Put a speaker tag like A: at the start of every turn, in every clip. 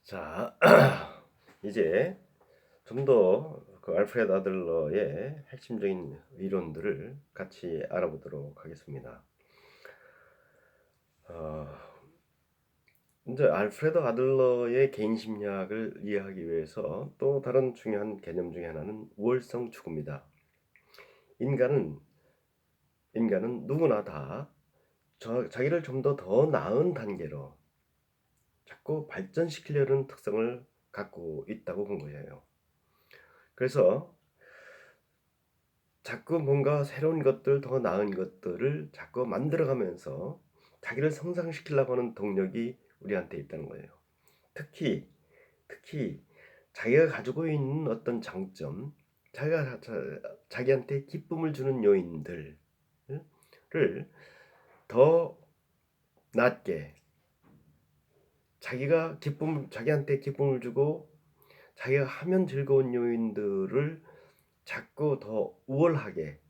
A: 자, 이제 좀 더 그 알프레드 아들러의 핵심적인 이론들을 같이 알아보도록 하겠습니다. 어, 이제 알프레드 아들러의 개인 심리학을 이해하기 위해서 또 다른 중요한 개념 중에 하나는 우월성 추구입니다. 인간은 누구나 다 자기를 좀 더 나은 단계로 자꾸 발전시키려는 특성을 갖고 있다고 본 거예요. 그래서 자꾸 뭔가 새로운 것들, 더 나은 것들을 자꾸 만들어가면서 자기를 성장시키려고 하는 동력이 우리한테 있다는 거예요. 특히 자기가 가지고 있는 어떤 장점, 자기한테 기쁨을 주는 요인들을 더 낮게, 자기한테 기쁨을 주고 자기가 하면 즐거운 요인들을 자꾸 더 우월하게,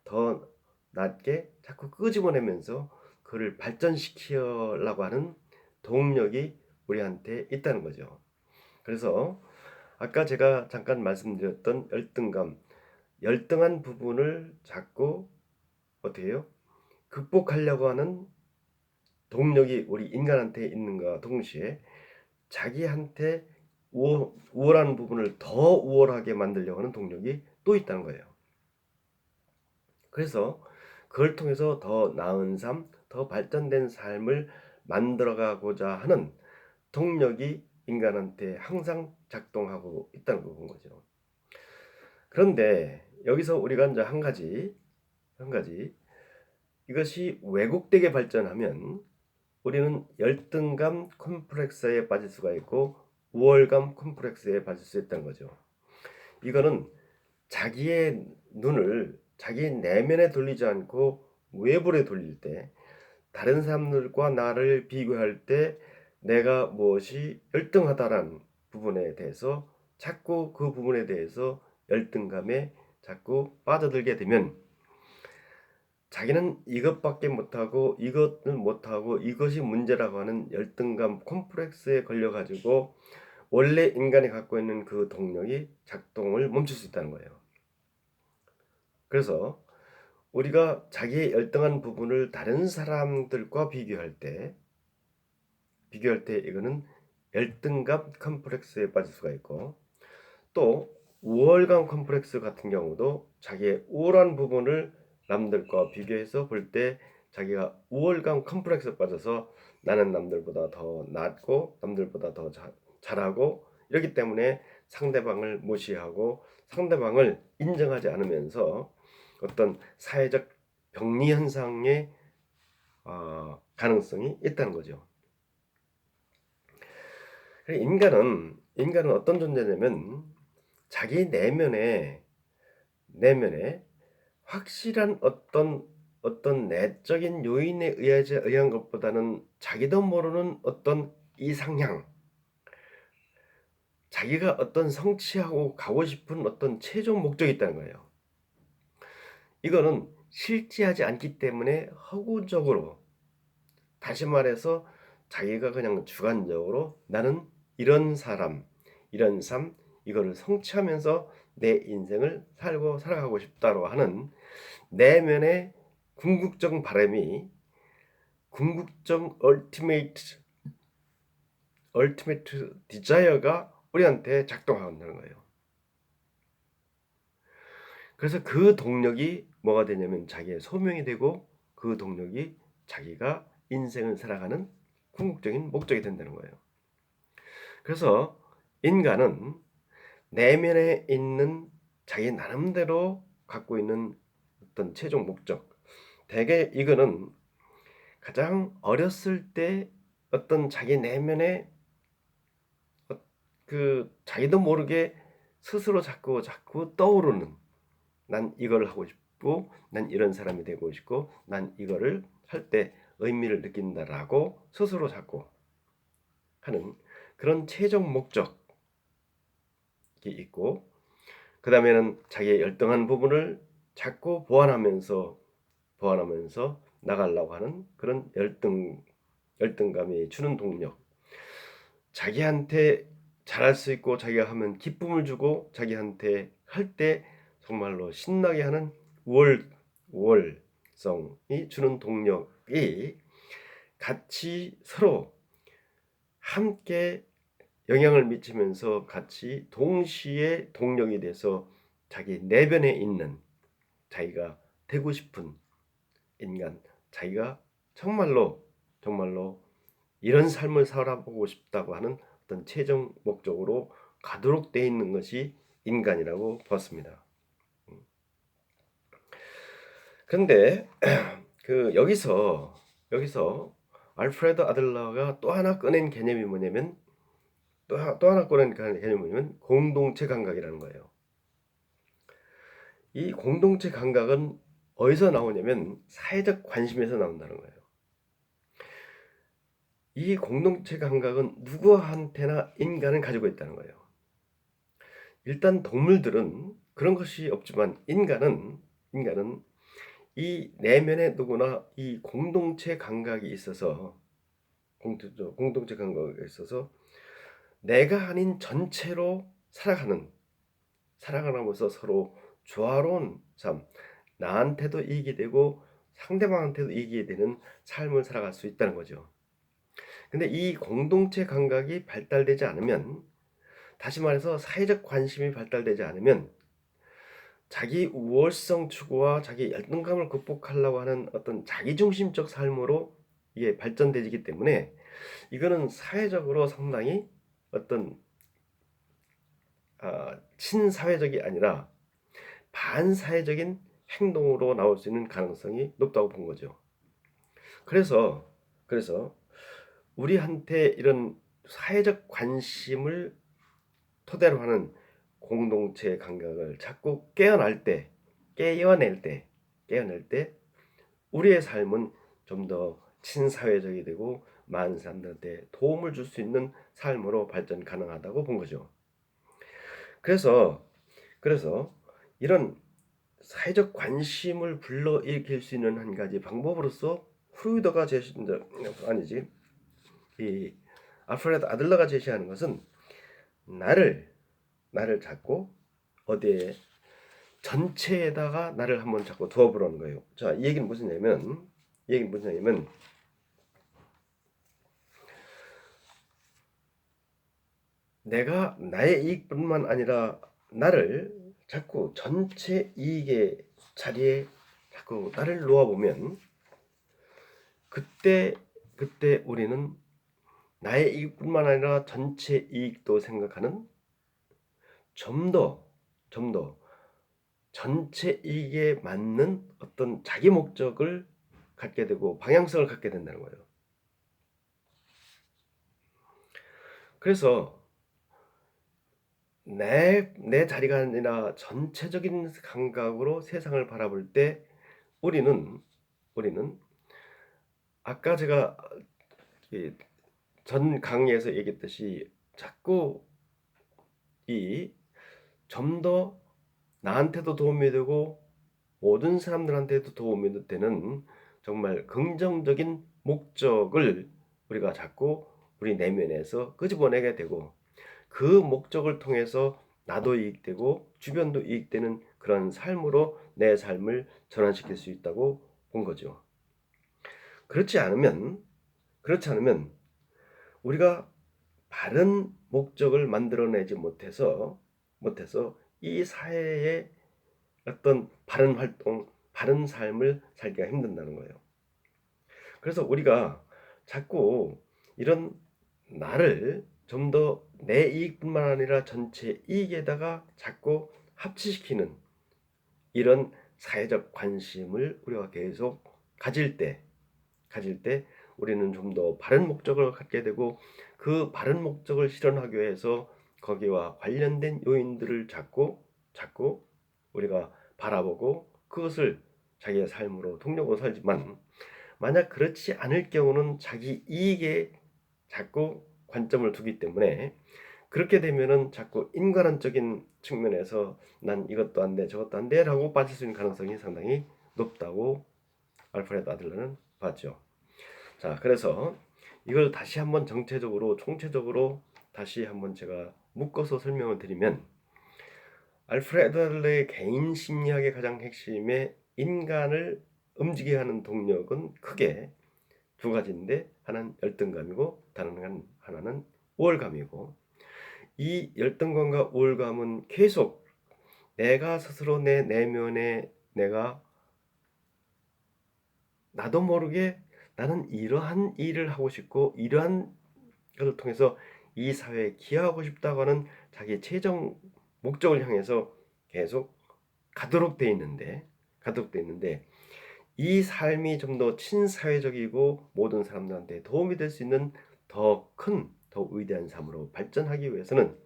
A: 더 낮게 자꾸 끄집어내면서 그를 발전시키려고 하는 동력이 우리한테 있다는 거죠. 그래서 아까 제가 잠깐 말씀드렸던 열등한 부분을 자꾸 어떻게 해요? 극복하려고 하는 동력이 우리 인간한테 있는가 동시에 자기한테 우월한 부분을 더 우월하게 만들려고 하는 동력이 또 있다는 거예요. 그래서 그걸 통해서 더 나은 삶, 더 발전된 삶을 만들어가고자 하는 동력이 인간한테 항상 작동하고 있다는 걸 본 거죠. 그런데 여기서 우리가 이제 한 가지 이것이 왜곡되게 발전하면 우리는 열등감 콤플렉스에 빠질 수가 있고 우월감 콤플렉스에 빠질 수 있다는 거죠. 이거는 자기의 눈을 자기 내면에 돌리지 않고 외부에 돌릴 때, 다른 사람들과 나를 비교할 때 내가 무엇이 열등하다라는 부분에 대해서 자꾸 그 부분에 대해서 열등감에 자꾸 빠져들게 되면 자기는 이것밖에 못하고 이것을 못하고 이것이 문제라고 하는 열등감 콤플렉스에 걸려가지고 원래 인간이 갖고 있는 그 동력이 작동을 멈출 수 있다는 거예요. 그래서 우리가 자기의 열등한 부분을 다른 사람들과 비교할 때 이거는 열등감 컴플렉스에 빠질 수가 있고, 또 우월감 컴플렉스 같은 경우도 자기의 우월한 부분을 남들과 비교해서 볼 때 자기가 우월감 컴플렉스에 빠져서 나는 남들보다 더 낫고 남들보다 더 잘하고 이렇기 때문에 상대방을 무시하고 상대방을 인정하지 않으면서 어떤 사회적 병리 현상의 가능성이 있다는 거죠. 인간은 어떤 존재냐면 자기 내면에 확실한 어떤 내적인 요인에 의한 것보다는 자기도 모르는 어떤 이상향, 자기가 어떤 성취하고 가고 싶은 어떤 최종 목적이 있다는 거예요. 이거는 실제하지 않기 때문에 허구적으로, 다시 말해서 자기가 그냥 주관적으로 나는 이런 사람, 이런 삶, 이거를 성취하면서 내 인생을 살아가고 싶다고 하는 내면의 궁극적 바람이, 궁극적 얼티메이트 디자이어가 우리한테 작동한다는 거예요. 그래서 그 동력이 뭐가 되냐면 자기의 소명이 되고, 그 동력이 자기가 인생을 살아가는 궁극적인 목적이 된다는 거예요. 그래서 인간은 내면에 있는 자기 나름대로 갖고 있는 어떤 최종 목적, 대개 이거는 가장 어렸을 때 어떤 자기 내면에 그 자기도 모르게 스스로 자꾸 떠오르는, 난 이걸 하고 싶고 난 이런 사람이 되고 싶고 난 이거를 할 때 의미를 느낀다라고 스스로 자꾸 하는 그런 최종 목적이 있고, 그 다음에는 자기의 열등한 부분을 자꾸 보완하면서 나가려고 하는 그런 열등감이 주는 동력, 자기한테 잘할 수 있고 자기가 하면 기쁨을 주고 자기한테 할 때 정말로 신나게 하는 우월성이 주는 동력이 같이 서로 함께 영향을 미치면서 같이 동시에 동력이 돼서 자기 내면에 있는 자기가 되고 싶은 인간, 자기가 정말로 이런 삶을 살아보고 싶다고 하는 어떤 최종 목적으로 가도록 되어 있는 것이 인간이라고 봤습니다. 그런데 여기서 알프레드 아들러가 또 하나 꺼낸 개념이 뭐냐면 또 하나 꺼낸 개념이 뭐냐면 공동체 감각이라는 거예요. 이 공동체 감각은 어디서 나오냐면 사회적 관심에서 나온다는 거예요. 이 공동체 감각은 누구한테나 인간은 가지고 있다는 거예요. 일단 동물들은 그런 것이 없지만 인간은 이 내면에 누구나 이 공동체 감각이 있어서 공동체 감각이 있어서 내가 아닌 전체로 살아가면서 서로 조화로운 삶, 나한테도 이익이 되고 상대방한테도 이익이 되는 삶을 살아갈 수 있다는 거죠. 근데 이 공동체 감각이 발달되지 않으면, 다시 말해서 사회적 관심이 발달되지 않으면 자기 우월성 추구와 자기 열등감을 극복하려고 하는 어떤 자기중심적 삶으로 이게 발전되기 때문에 이거는 사회적으로 상당히 어떤 친사회적이 아니라 반사회적인 행동으로 나올 수 있는 가능성이 높다고 본 거죠. 그래서 우리한테 이런 사회적 관심을 토대로 하는 공동체 감각을 자꾸 깨어낼 때 우리의 삶은 좀 더 친사회적이 되고 많은 사람들한테 도움을 줄 수 있는 삶으로 발전 가능하다고 본 거죠. 그래서 이런 사회적 관심을 불러일으킬 수 있는 한 가지 방법으로서 프로이더가 이 알프레드 아들러가 제시하는 것은 나를 잡고 어디에 전체에다가 나를 한번 잡고 두어보라는 거예요. 자, 이 얘기는 무엇이냐면 내가 나의 이익뿐만 아니라 나를 자꾸 전체 이익의 자리에 자꾸 나를 놓아보면 그때 우리는 나의 이익뿐만 아니라 전체 이익도 생각하는 좀 더 전체 이익에 맞는 어떤 자기 목적을 갖게 되고 방향성을 갖게 된다는 거예요. 그래서 내 자리가 아니라 전체적인 감각으로 세상을 바라볼 때 우리는 아까 제가 전 강의에서 얘기했듯이 자꾸 좀 더 나한테도 도움이 되고 모든 사람들한테도 도움이 되는 정말 긍정적인 목적을 우리가 자꾸 우리 내면에서 끄집어내게 되고 그 목적을 통해서 나도 이익되고 주변도 이익되는 그런 삶으로 내 삶을 전환시킬 수 있다고 본 거죠. 그렇지 않으면 우리가 바른 목적을 만들어내지 못해서 이 사회에 어떤 바른 활동, 바른 삶을 살기가 힘든다는 거예요. 그래서 우리가 자꾸 이런 나를 좀 더 내 이익뿐만 아니라 전체 이익에다가 자꾸 합치시키는 이런 사회적 관심을 우리가 계속 가질 때 우리는 좀 더 바른 목적을 갖게 되고 그 바른 목적을 실현하기 위해서 거기와 관련된 요인들을 자꾸 우리가 바라보고 그것을 자기의 삶으로 동력으로 살지만 만약 그렇지 않을 경우는 자기 이익에 자꾸 관점을 두기 때문에 그렇게 되면은 자꾸 인간론적인 측면에서 난 이것도 안 돼 저것도 안 돼라고 빠질 수 있는 가능성이 상당히 높다고 알프레드 아들러는 봤죠. 자, 그래서 이걸 다시 한번 정체적으로 총체적으로 다시 한번 제가 묶어서 설명을 드리면, 알프레드 아들러의 개인 심리학의 가장 핵심의 인간을 움직이게 하는 동력은 크게 두 가지인데, 하나는 열등감이고 다른 하나는 우월감이고, 이 열등감과 우월감은 계속 내가 스스로 내 내면에 내가 나도 모르게 나는 이러한 일을 하고 싶고 이러한 것을 통해서 이 사회에 기여하고 싶다고 하는 자기 최종 목적을 향해서 계속 가도록 돼 있는데 이 삶이 좀 더 친사회적이고 모든 사람들한테 도움이 될 수 있는 더 큰, 더 위대한 삶으로 발전하기 위해서는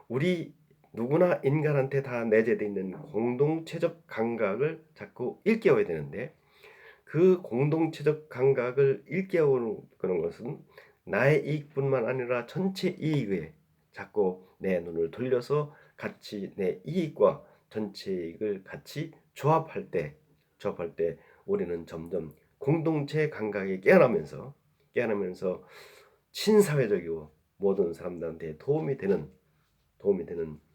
A: 우리 누구나 인간한테 다 내재되어 있는 공동체적 감각을 자꾸 일깨워야 되는데, 그 공동체적 감각을 일깨우는 것은 나의 이익뿐만 아니라 전체 이익에 자꾸 내 눈을 돌려서 같이 내 이익과 전체 이익을 같이 조합할 때 우리는 점점 공동체 감각에 깨어나면서 친사회적이고 모든 사람들한테 도움이 되는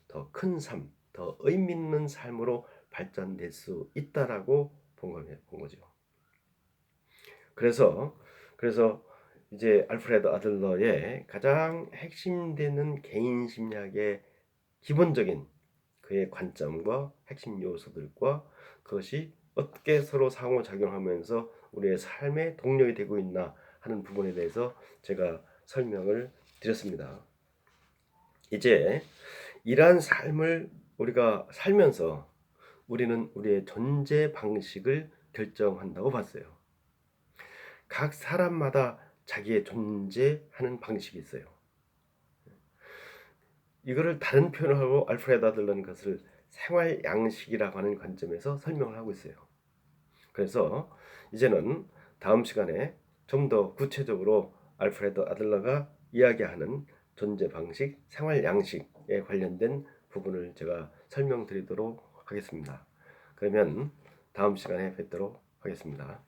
A: 더 큰 삶, 더 의미 있는 삶으로 발전될 수 있다라고 본 거죠. 그래서 이제 알프레드 아들러의 가장 핵심되는 개인 심리학의 기본적인 그의 관점과 핵심 요소들과 그것이 어떻게 서로 상호작용하면서 우리의 삶의 동력이 되고 있나 하는 부분에 대해서 제가 설명을 드렸습니다. 이제 이러한 삶을 우리가 살면서 우리는 우리의 존재 방식을 결정한다고 봤어요. 각 사람마다 자기의 존재하는 방식이 있어요. 이거를 다른 표현을 하고 알프레드 아들러는 것을 생활 양식이라고 하는 관점에서 설명을 하고 있어요. 그래서 이제는 다음 시간에 좀 더 구체적으로 알프레드 아들러가 이야기하는 존재 방식, 생활 양식에 관련된 부분을 제가 설명드리도록 하겠습니다. 그러면 다음 시간에 뵙도록 하겠습니다.